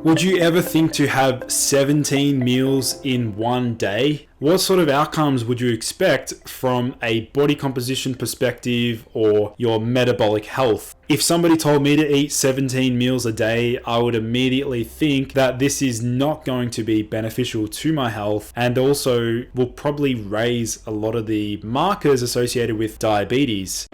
Would you ever think to have 17 meals in one day? What sort of outcomes would you expect from a body composition perspective or your metabolic health? If somebody told me to eat 17 meals a day, I would immediately think that this is not going to be beneficial to my health and also will probably raise a lot of the markers associated with diabetes.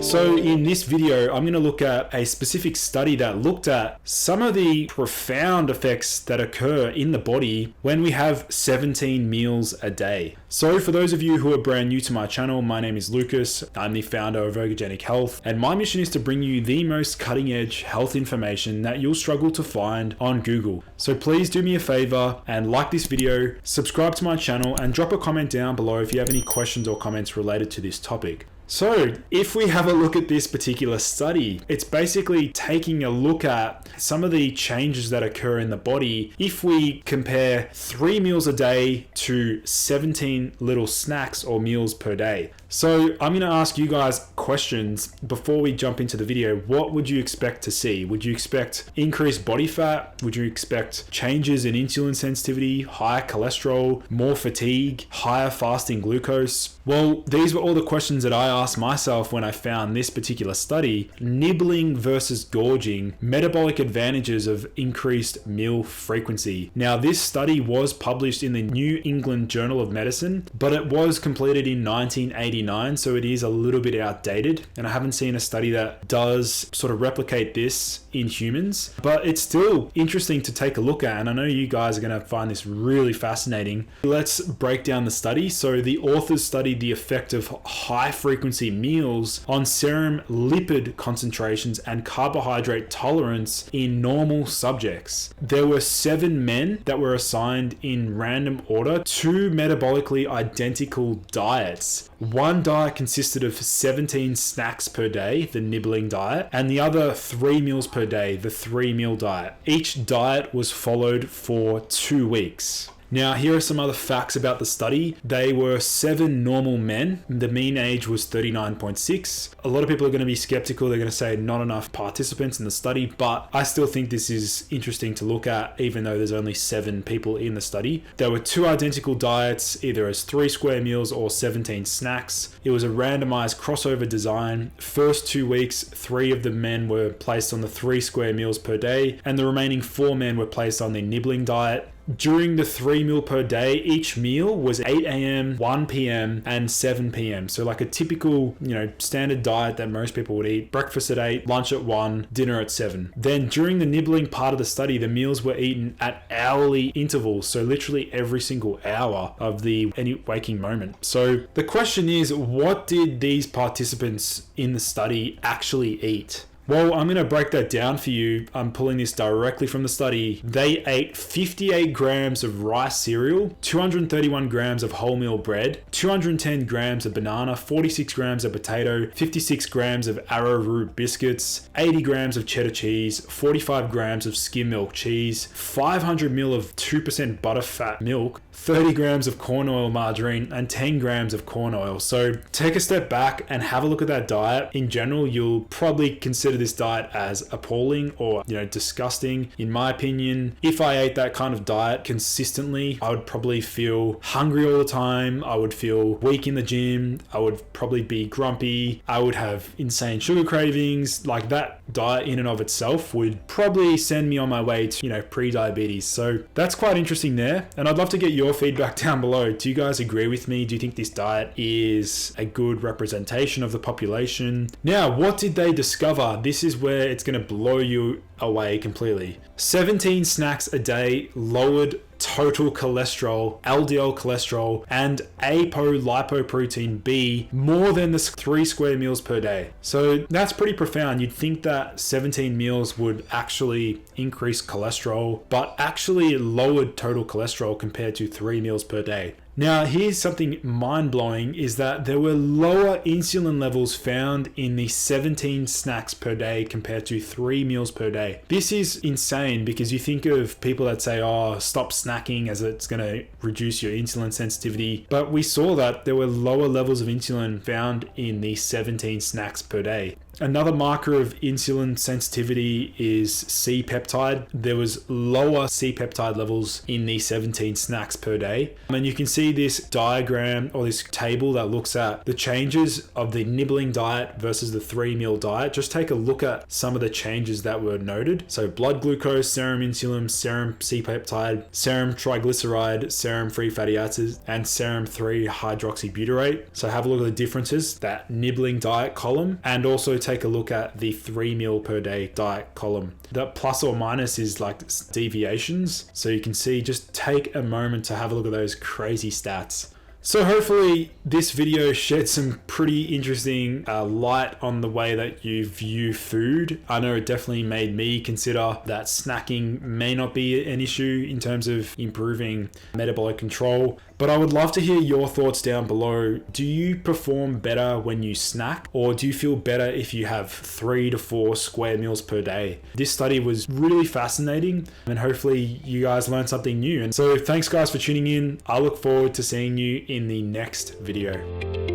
So in this video, I'm going to look at a specific study that looked at some of the profound effects that occur in the body when we have 17 meals a day. So for those of you who are brand new to my channel, my name is Lucas. I'm the founder of Ergogenic Health, and my mission is to bring you the most cutting edge health information that you'll struggle to find on Google. So please do me a favor and like this video, subscribe to my channel, and drop a comment down below if you have any questions or comments related to this topic. So if we have a look at this particular study, it's basically taking a look at some of the changes that occur in the body if we compare 3 meals a day to 17 little snacks or meals per day. So I'm going to ask you guys questions before we jump into the video. What would you expect to see? Would you expect increased body fat? Would you expect changes in insulin sensitivity, higher cholesterol, more fatigue, higher fasting glucose? Well, these were all the questions that I asked myself when I found this particular study: nibbling versus gorging, metabolic advantages of increased meal frequency. Now, this study was published in the New England Journal of Medicine, but it was completed in 1989, so it is a little bit outdated, and I haven't seen a study that does sort of replicate this in humans, but it's still interesting to take a look at, and I know you guys are going to find this really fascinating. Let's break down the study. So the authors studied the effect of high frequency meals on serum lipid concentrations and carbohydrate tolerance in normal subjects. There were 7 men that were assigned in random order 2 metabolically identical diets. One diet consisted of 17 snacks per day, the nibbling diet, and the other 3 meals per day, the 3-meal diet. Each diet was followed for 2 weeks. Now, here are some other facts about the study. They were 7 normal men. The mean age was 39.6. A lot of people are going to be skeptical. They're going to say not enough participants in the study, but I still think this is interesting to look at, even though there's only 7 people in the study. There were 2 identical diets, either as 3 square meals or 17 snacks. It was a randomized crossover design. First 2 weeks, 3 of the men were placed on the 3 square meals per day, and the remaining 4 men were placed on the nibbling diet. During the 3 meal per day, each meal was 8 a.m., 1 p.m., and 7 p.m. So like a typical, standard diet that most people would eat: breakfast at 8, lunch at 1, dinner at 7. Then during the nibbling part of the study, the meals were eaten at hourly intervals. So literally every single hour of any waking moment. So the question is, what did these participants in the study actually eat? Well, I'm going to break that down for you. I'm pulling this directly from the study. They ate 58 grams of rice cereal, 231 grams of wholemeal bread, 210 grams of banana, 46 grams of potato, 56 grams of arrowroot biscuits, 80 grams of cheddar cheese, 45 grams of skim milk cheese, 500 ml of 2% butterfat milk, 30 grams of corn oil margarine, and 10 grams of corn oil. So take a step back and have a look at that diet. In general, you'll probably consider this diet as appalling or disgusting. In my opinion, if I ate that kind of diet consistently, I would probably feel hungry all the time. I would feel weak in the gym. I would probably be grumpy. I would have insane sugar cravings. Like, that diet in and of itself would probably send me on my way to pre-diabetes. So that's quite interesting there, and I'd love to get your feedback down below. Do you guys agree with me? Do you think this diet is a good representation of the population? Now, what did they discover? This is where it's going to blow you away completely. 17 snacks a day lowered total cholesterol, LDL cholesterol, and apolipoprotein B more than the 3 square meals per day. So that's pretty profound. You'd think that 17 meals would actually increase cholesterol, but actually it lowered total cholesterol compared to 3 meals per day. Now, here's something mind-blowing, is that there were lower insulin levels found in the 17 snacks per day compared to 3 meals per day. This is insane, because you think of people that say, oh, stop snacking as it's going to reduce your insulin sensitivity. But we saw that there were lower levels of insulin found in the 17 snacks per day. Another marker of insulin sensitivity is C-peptide. There was lower C-peptide levels in the 17 snacks per day. And you can see this diagram or this table that looks at the changes of the nibbling diet versus the 3 meal diet. Just take a look at some of the changes that were noted. So blood glucose, serum insulin, serum C-peptide, serum triglyceride, serum free fatty acids, and serum 3-hydroxybutyrate. So have a look at the differences, that nibbling diet column, and also take a look at the 3 meal per day diet column. The plus or minus is like deviations. So you can see, just take a moment to have a look at those crazy stats. So hopefully this video shed some pretty interesting light on the way that you view food. I know it definitely made me consider that snacking may not be an issue in terms of improving metabolic control. But I would love to hear your thoughts down below. Do you perform better when you snack, or do you feel better if you have 3 to 4 square meals per day? This study was really fascinating, and hopefully you guys learned something new. And so thanks guys for tuning in. I look forward to seeing you in the next video.